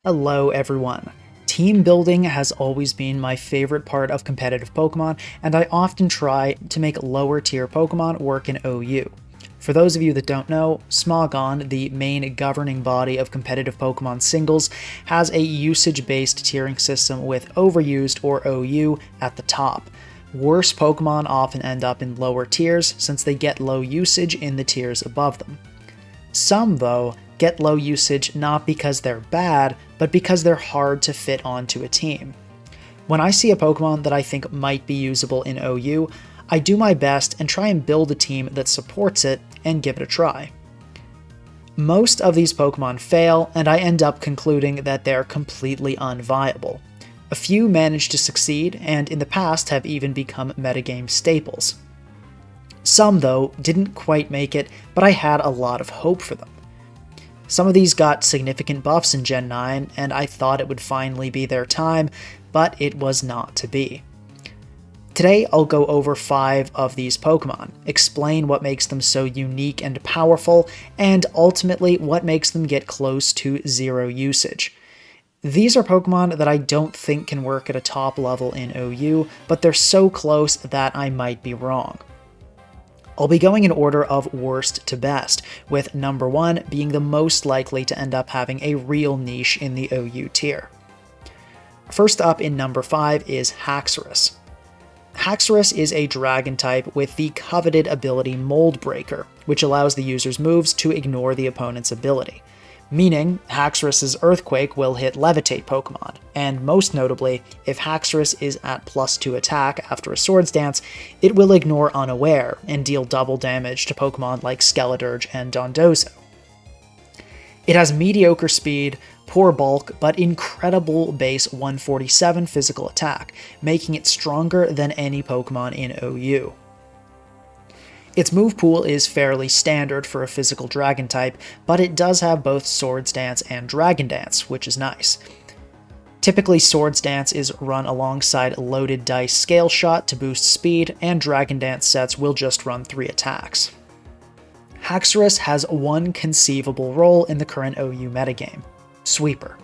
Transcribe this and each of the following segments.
Hello everyone. Team building has always been my favorite part of competitive Pokemon, and I often try to make lower tier Pokemon work in OU. For those of you that don't know, Smogon, the main governing body of competitive Pokemon singles, has a usage-based tiering system with Overused or OU at the top. Worse Pokemon often end up in lower tiers since they get low usage in the tiers above them. Some, though, get low usage not because they're bad, but because they're hard to fit onto a team. When I see a Pokemon that I think might be usable in OU, I do my best and try and build a team that supports it and give it a try. Most of these Pokemon fail, and I end up concluding that they're completely unviable. A few manage to succeed, and in the past have even become metagame staples. Some, though, didn't quite make it, but I had a lot of hope for them. Some of these got significant buffs in Gen 9, and I thought it would finally be their time, but it was not to be. Today I'll go over 5 of these Pokemon, explain what makes them so unique and powerful, and ultimately what makes them get close to zero usage. These are Pokemon that I don't think can work at a top level in OU, but they're so close that I might be wrong. I'll be going in order of worst to best, with number 1 being the most likely to end up having a real niche in the OU tier. First up in number 5 is Haxorus. Haxorus is a dragon type with the coveted ability Mold Breaker, which allows the user's moves to ignore the opponent's ability. Meaning, Haxorus' Earthquake will hit Levitate Pokemon, and most notably, if Haxorus is at +2 attack after a Swords Dance, it will ignore Unaware and deal double damage to Pokemon like Skeledirge and Dondozo. It has mediocre speed, poor bulk, but incredible base 147 physical attack, making it stronger than any Pokemon in OU. Its move pool is fairly standard for a physical dragon type, but it does have both Swords Dance and Dragon Dance, which is nice. Typically, Swords Dance is run alongside Loaded Dice Scale Shot to boost speed, and Dragon Dance sets will just run 3 attacks. Haxorus has one conceivable role in the current OU metagame: Sweeper.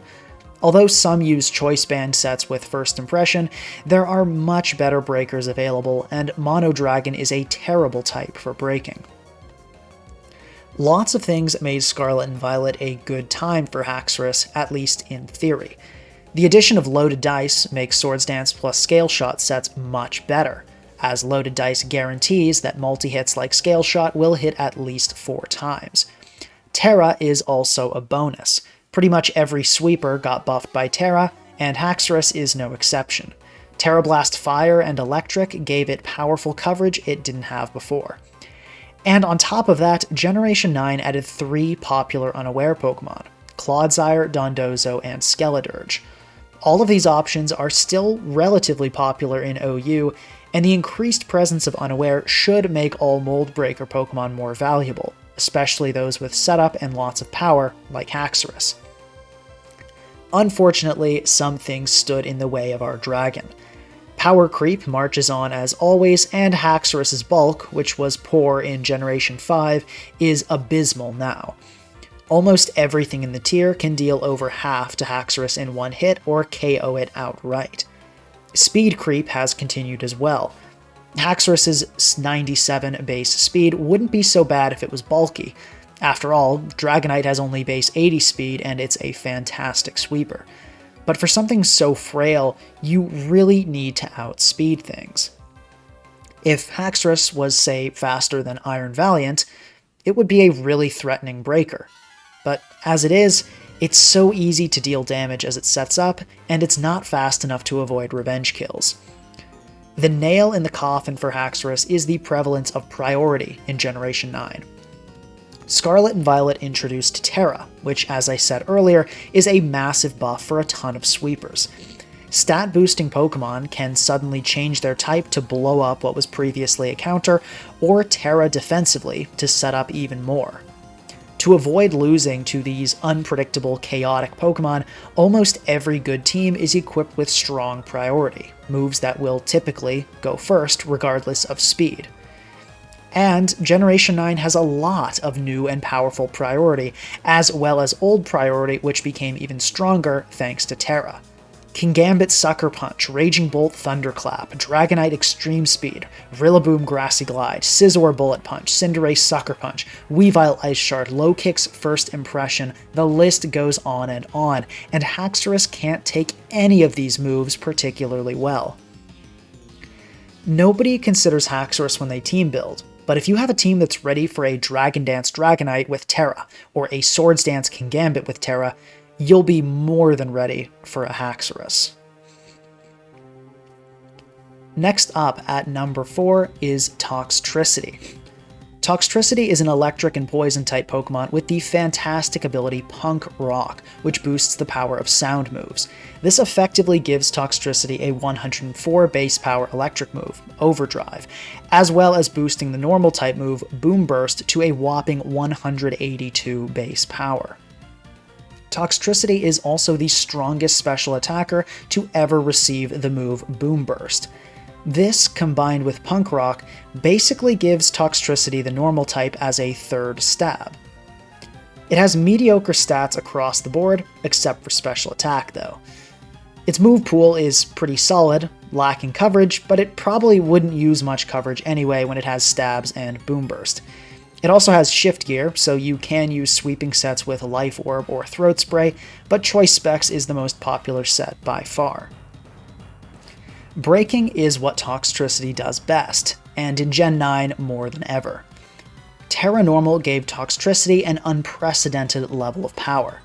Although some use Choice Band sets with First Impression, there are much better breakers available, and Mono Dragon is a terrible type for breaking. Lots of things made Scarlet and Violet a good time for Haxorus, at least in theory. The addition of Loaded Dice makes Swords Dance plus Scale Shot sets much better, as Loaded Dice guarantees that multi-hits like Scale Shot will hit at least 4 times. Terra is also a bonus. Pretty much every sweeper got buffed by Terra, and Haxorus is no exception. Terra Blast Fire and Electric gave it powerful coverage it didn't have before. And on top of that, Generation 9 added 3 popular Unaware Pokemon: Clodsire, Dondozo, and Skeledirge. All of these options are still relatively popular in OU, and the increased presence of Unaware should make all Mold Breaker Pokemon more valuable, especially those with setup and lots of power, like Haxorus. Unfortunately, some things stood in the way of our dragon. Power creep marches on as always, and Haxorus' bulk, which was poor in Generation 5, is abysmal now. Almost everything in the tier can deal over half to Haxorus in one hit or KO it outright. Speed creep has continued as well. Haxorus' 97 base speed wouldn't be so bad if it was bulky. After all, Dragonite has only base 80 speed, and it's a fantastic sweeper. But for something so frail, you really need to outspeed things. If Haxorus was, say, faster than Iron Valiant, it would be a really threatening breaker. But as it is, it's so easy to deal damage as it sets up, and it's not fast enough to avoid revenge kills. The nail in the coffin for Haxorus is the prevalence of priority in Generation 9. Scarlet and Violet introduced Terra, which, as I said earlier, is a massive buff for a ton of sweepers. Stat-boosting Pokemon can suddenly change their type to blow up what was previously a counter, or Terra defensively to set up even more. To avoid losing to these unpredictable, chaotic Pokemon, almost every good team is equipped with strong priority, moves that will typically go first regardless of speed. And Generation 9 has a lot of new and powerful priority, as well as old priority which became even stronger thanks to Torterra. Kingambit Sucker Punch, Raging Bolt Thunderclap, Dragonite Extreme Speed, Rillaboom Grassy Glide, Scizor Bullet Punch, Cinderace Sucker Punch, Weavile Ice Shard, Lokix First Impression, the list goes on, and Haxorus can't take any of these moves particularly well. Nobody considers Haxorus when they team build, but if you have a team that's ready for a Dragon Dance Dragonite with Torterra, or a Swords Dance Kingambit with Torterra, you'll be more than ready for a Haxorus. Next up at number 4 is Toxtricity. Toxtricity is an electric and poison type Pokemon with the fantastic ability Punk Rock, which boosts the power of sound moves. This effectively gives Toxtricity a 104 base power electric move, Overdrive, as well as boosting the normal type move Boom Burst to a whopping 182 base power. Toxtricity is also the strongest special attacker to ever receive the move Boom Burst. This, combined with Punk Rock, basically gives Toxtricity the normal type as a third stab. It has mediocre stats across the board, except for special attack though. Its move pool is pretty solid, lacking coverage, but it probably wouldn't use much coverage anyway when it has stabs and Boom Burst. It also has Shift Gear, so you can use sweeping sets with Life Orb or Throat Spray, but Choice Specs is the most popular set by far. Breaking is what Toxtricity does best, and in Gen 9 more than ever. Terra Normal gave Toxtricity an unprecedented level of power.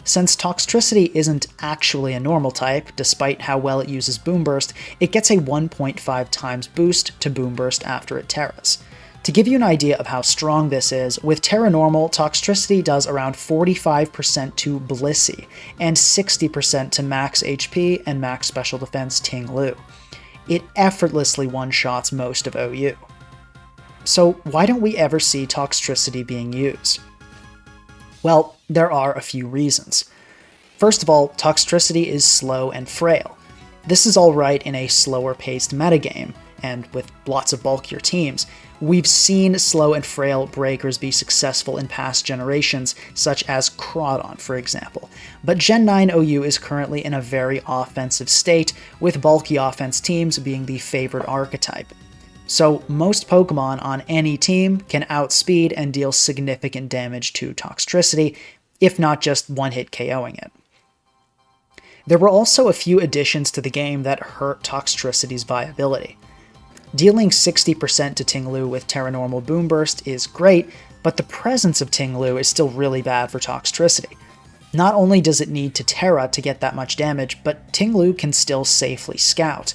Since Toxtricity isn't actually a normal type, despite how well it uses Boom Burst, it gets a 1.5 times boost to Boom Burst after it Terras. To give you an idea of how strong this is, with Terra Normal, Toxtricity does around 45% to Blissey, and 60% to max HP and max special defense Ting Lu. It effortlessly one-shots most of OU. So why don't we ever see Toxtricity being used? Well, there are a few reasons. First of all, Toxtricity is slow and frail. This is alright in a slower-paced metagame, and with lots of bulkier teams. We've seen slow and frail breakers be successful in past generations, such as Crawdon, for example. But Gen 9 OU is currently in a very offensive state, with bulky offense teams being the favored archetype. So most Pokemon on any team can outspeed and deal significant damage to Toxtricity, if not just one-hit KOing it. There were also a few additions to the game that hurt Toxtricity's viability. Dealing 60% to Ting Lu with Terra Normal Boom Burst is great, but the presence of Ting Lu is still really bad for Toxtricity. Not only does it need to Terra to get that much damage, but Ting Lu can still safely Scout.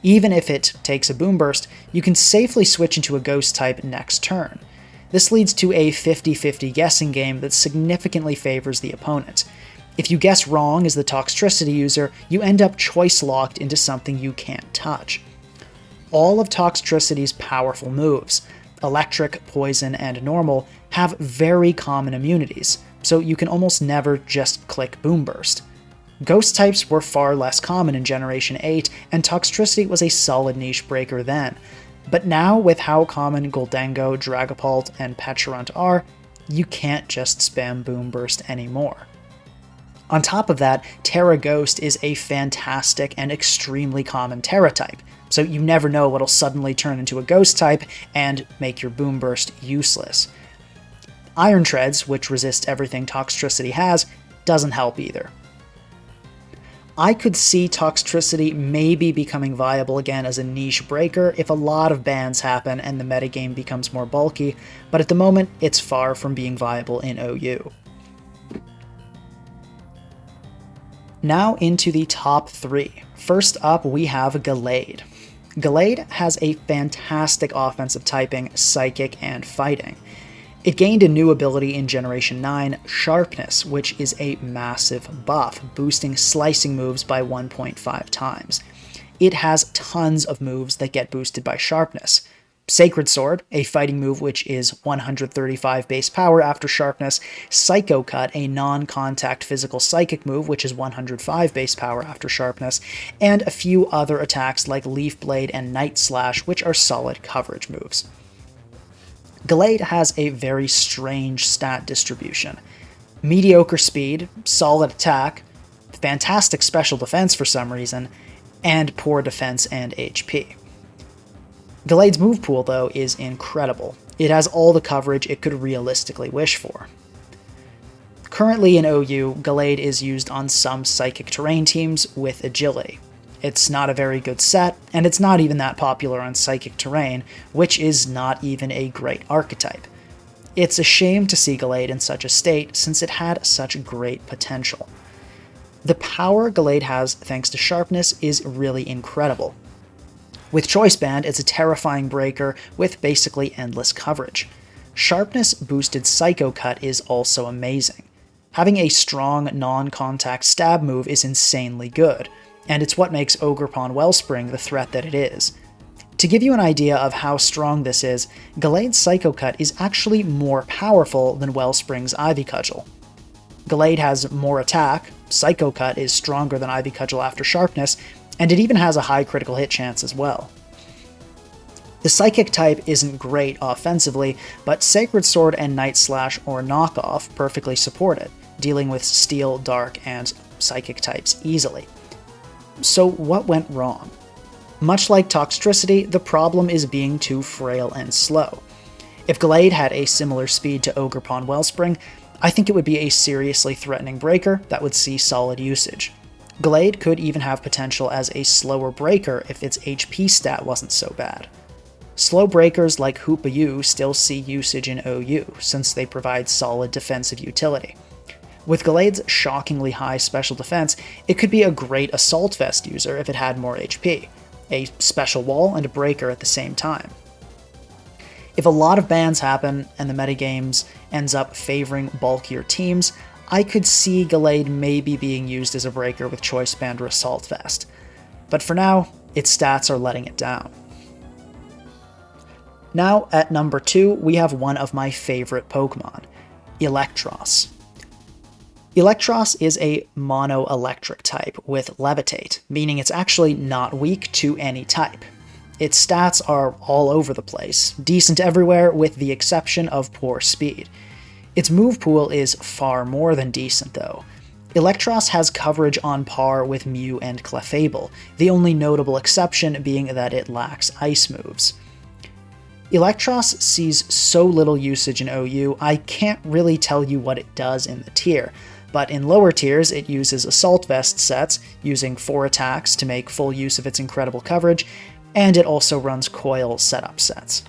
Even if it takes a Boom Burst, you can safely switch into a Ghost type next turn. This leads to a 50-50 guessing game that significantly favors the opponent. If you guess wrong as the Toxtricity user, you end up choice-locked into something you can't touch. All of Toxtricity's powerful moves, Electric, Poison, and Normal, have very common immunities, so you can almost never just click Boom Burst. Ghost types were far less common in Generation 8, and Toxtricity was a solid niche breaker then. But now, with how common Goldengo, Dragapult, and Pecharunt are, you can't just spam Boom Burst anymore. On top of that, Terra Ghost is a fantastic and extremely common Terra type, so you never know what'll suddenly turn into a Ghost type and make your Boom Burst useless. Iron Treads, which resist everything Toxtricity has, doesn't help either. I could see Toxtricity maybe becoming viable again as a niche breaker if a lot of bans happen and the metagame becomes more bulky, but at the moment it's far from being viable in OU. Now into the top 3. First up we have Gallade. Gallade has a fantastic offensive typing, Psychic, and Fighting. It gained a new ability in Generation 9, Sharpness, which is a massive buff, boosting slicing moves by 1.5 times. It has tons of moves that get boosted by Sharpness. Sacred Sword, a fighting move which is 135 base power after Sharpness, Psycho Cut, a non-contact physical psychic move which is 105 base power after Sharpness, and a few other attacks like Leaf Blade and Night Slash, which are solid coverage moves. Gallade has a very strange stat distribution. Mediocre speed, solid attack, fantastic special defense for some reason, and poor defense and HP. Gallade's move pool, though, is incredible. It has all the coverage it could realistically wish for. Currently in OU, Gallade is used on some Psychic Terrain teams with agility. It's not a very good set, and it's not even that popular on Psychic Terrain, which is not even a great archetype. It's a shame to see Gallade in such a state, since it had such great potential. The power Gallade has thanks to sharpness is really incredible. With Choice Band, it's a terrifying breaker with basically endless coverage. Sharpness boosted Psycho Cut is also amazing. Having a strong non-contact stab move is insanely good, and it's what makes Ogerpon Wellspring the threat that it is. To give you an idea of how strong this is, Gallade's Psycho Cut is actually more powerful than Wellspring's Ivy Cudgel. Gallade has more attack, Psycho Cut is stronger than Ivy Cudgel after sharpness, and it even has a high critical hit chance as well. The Psychic type isn't great offensively, but Sacred Sword and Night Slash or Knockoff perfectly support it, dealing with Steel, Dark, and Psychic types easily. So what went wrong? Much like Toxtricity, the problem is being too frail and slow. If Gallade had a similar speed to Ogerpon Wellspring, I think it would be a seriously threatening breaker that would see solid usage. Gallade could even have potential as a slower breaker if its HP stat wasn't so bad. Slow breakers like Hoopa-Yu still see usage in OU, since they provide solid defensive utility. With Gallade's shockingly high special defense, it could be a great Assault Vest user if it had more HP, a special wall and a breaker at the same time. If a lot of bans happen and the metagames ends up favoring bulkier teams, I could see Gallade maybe being used as a breaker with Choice Band or Assault Vest, but for now, its stats are letting it down. Now, at number 2, we have one of my favorite Pokemon, Eelektross. Eelektross is a mono-electric type with Levitate, meaning it's actually not weak to any type. Its stats are all over the place, decent everywhere with the exception of poor speed. Its move pool is far more than decent though. Eelektross has coverage on par with Mew and Clefable, the only notable exception being that it lacks ice moves. Eelektross sees so little usage in OU, I can't really tell you what it does in the tier, but in lower tiers it uses Assault Vest sets, using 4 attacks to make full use of its incredible coverage, and it also runs Coil setup sets.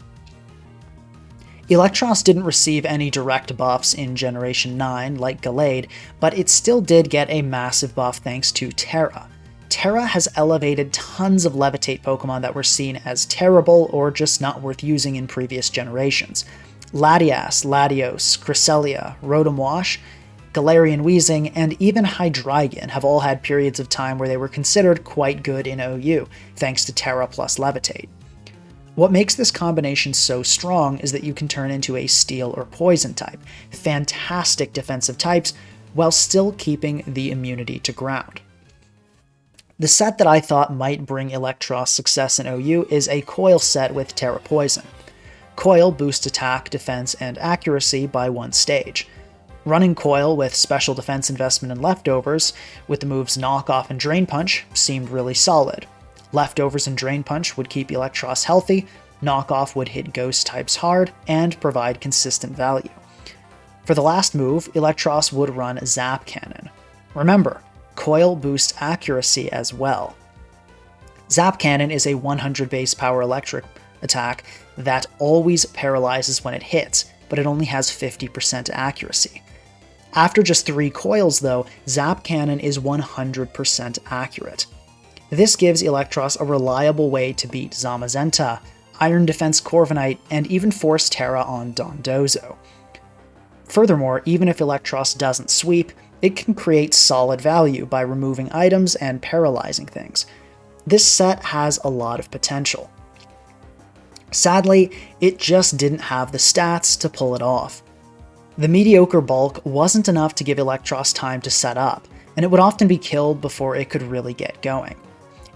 Eelektross didn't receive any direct buffs in Generation 9 like Gallade, but it still did get a massive buff thanks to Terra. Terra has elevated tons of Levitate Pokemon that were seen as terrible or just not worth using in previous generations. Latias, Latios, Cresselia, Rotom Wash, Galarian Weezing, and even Hydreigon have all had periods of time where they were considered quite good in OU, thanks to Terra plus Levitate. What makes this combination so strong is that you can turn into a Steel or Poison type, fantastic defensive types, while still keeping the immunity to ground. The set that I thought might bring Eelektross success in OU is a Coil set with Terra Poison. Coil boosts attack, defense, and accuracy by 1 stage. Running Coil with special defense investment and leftovers, with the moves Knockoff and Drain Punch, seemed really solid. Leftovers and Drain Punch would keep Eelektross healthy, Knockoff would hit ghost types hard, and provide consistent value. For the last move, Eelektross would run Zap Cannon. Remember, Coil boosts accuracy as well. Zap Cannon is a 100 base power electric attack that always paralyzes when it hits, but it only has 50% accuracy. After just 3 coils though, Zap Cannon is 100% accurate. This gives Eelektross a reliable way to beat Zamazenta, Iron Defense Corviknight, and even force Terra on Dondozo. Furthermore, even if Eelektross doesn't sweep, it can create solid value by removing items and paralyzing things. This set has a lot of potential. Sadly, it just didn't have the stats to pull it off. The mediocre bulk wasn't enough to give Eelektross time to set up, and it would often be killed before it could really get going.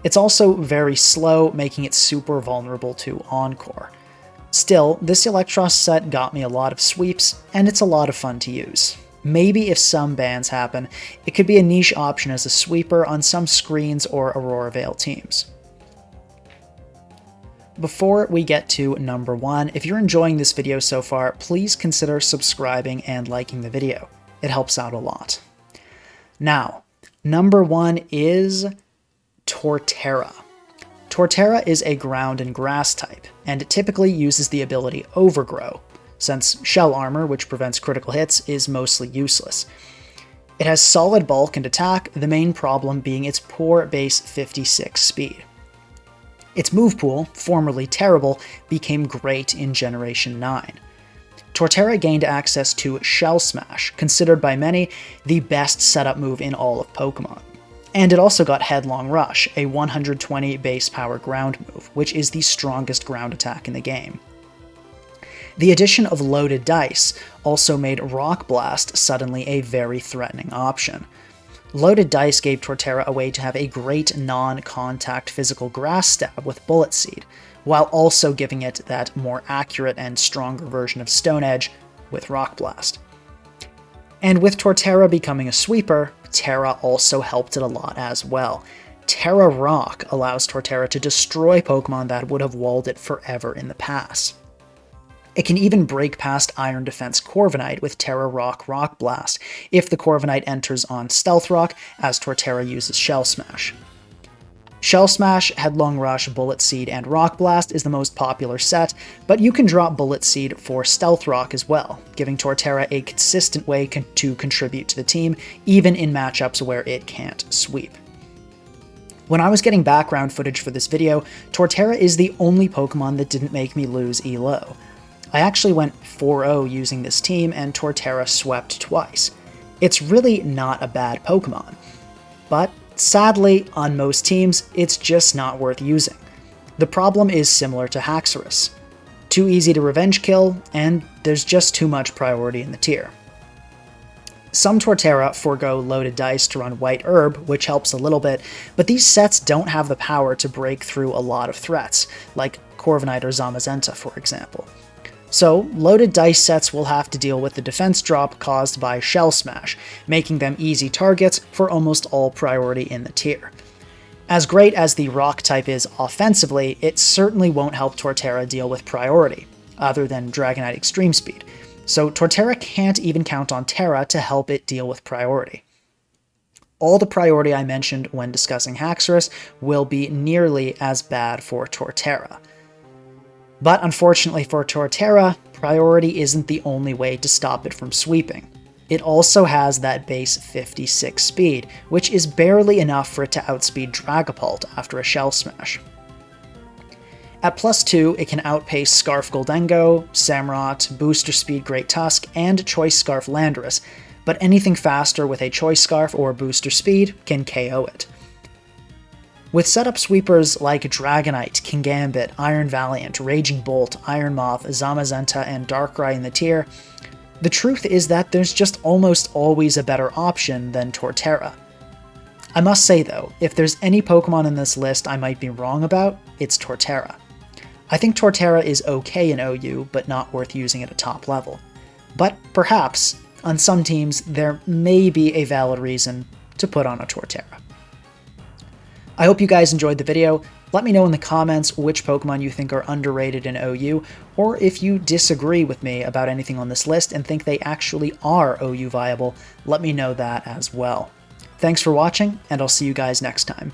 It's also very slow, making it super vulnerable to Encore. Still, this Eelektross set got me a lot of sweeps, and it's a lot of fun to use. Maybe if some bans happen, it could be a niche option as a sweeper on some screens or Aurora Veil teams. Before we get to number 1, if you're enjoying this video so far, please consider subscribing and liking the video. It helps out a lot. Now, number 1 is Torterra. Torterra is a ground and grass type, and it typically uses the ability Overgrow, since Shell Armor, which prevents critical hits, is mostly useless. It has solid bulk and attack, the main problem being its poor base 56 speed. Its move pool, formerly terrible, became great in Generation 9. Torterra gained access to Shell Smash, considered by many the best setup move in all of Pokemon. And it also got Headlong Rush, a 120 base power ground move, which is the strongest ground attack in the game. The addition of Loaded Dice also made Rock Blast suddenly a very threatening option. Loaded Dice gave Torterra a way to have a great non-contact physical grass stab with Bullet Seed, while also giving it that more accurate and stronger version of Stone Edge with Rock Blast. And with Torterra becoming a sweeper, Terra also helped it a lot as well. Terra Rock allows Torterra to destroy Pokemon that would have walled it forever in the past. It can even break past Iron Defense Corviknight with Terra Rock Rock Blast if the Corviknight enters on Stealth Rock, as Torterra uses Shell Smash. Shell Smash, Headlong Rush, Bullet Seed, and Rock Blast is the most popular set, but you can drop Bullet Seed for Stealth Rock as well, giving Torterra a consistent way to contribute to the team, even in matchups where it can't sweep. When I was getting background footage for this video, Torterra is the only Pokemon that didn't make me lose Elo. I actually went 4-0 using this team, and Torterra swept twice. It's really not a bad Pokemon. But, sadly, on most teams, it's just not worth using. The problem is similar to Haxorus. Too easy to revenge kill, and there's just too much priority in the tier. Some Torterra forego Loaded Dice to run White Herb, which helps a little bit, but these sets don't have the power to break through a lot of threats, like Corviknight or Zamazenta, for example. So, Loaded Dice sets will have to deal with the defense drop caused by Shell Smash, making them easy targets for almost all priority in the tier. As great as the Rock type is offensively, it certainly won't help Torterra deal with priority, other than Dragonite Extreme Speed, so Torterra can't even count on Terra to help it deal with priority. All the priority I mentioned when discussing Haxorus will be nearly as bad for Torterra. But unfortunately for Torterra, priority isn't the only way to stop it from sweeping. It also has that base 56 speed, which is barely enough for it to outspeed Dragapult after a Shell Smash. At +2, it can outpace Scarf Goldengo, Samurott, Booster Speed Great Tusk, and Choice Scarf Landorus, but anything faster with a Choice Scarf or Booster Speed can KO it. With setup sweepers like Dragonite, Kingambit, Iron Valiant, Raging Bolt, Iron Moth, Zamazenta, and Darkrai in the tier, the truth is that there's just almost always a better option than Torterra. I must say though, if there's any Pokemon in this list I might be wrong about, it's Torterra. I think Torterra is okay in OU, but not worth using at a top level. But perhaps, on some teams, there may be a valid reason to put on a Torterra. I hope you guys enjoyed the video. Let me know in the comments which Pokemon you think are underrated in OU, or if you disagree with me about anything on this list and think they actually are OU viable, let me know that as well. Thanks for watching, and I'll see you guys next time.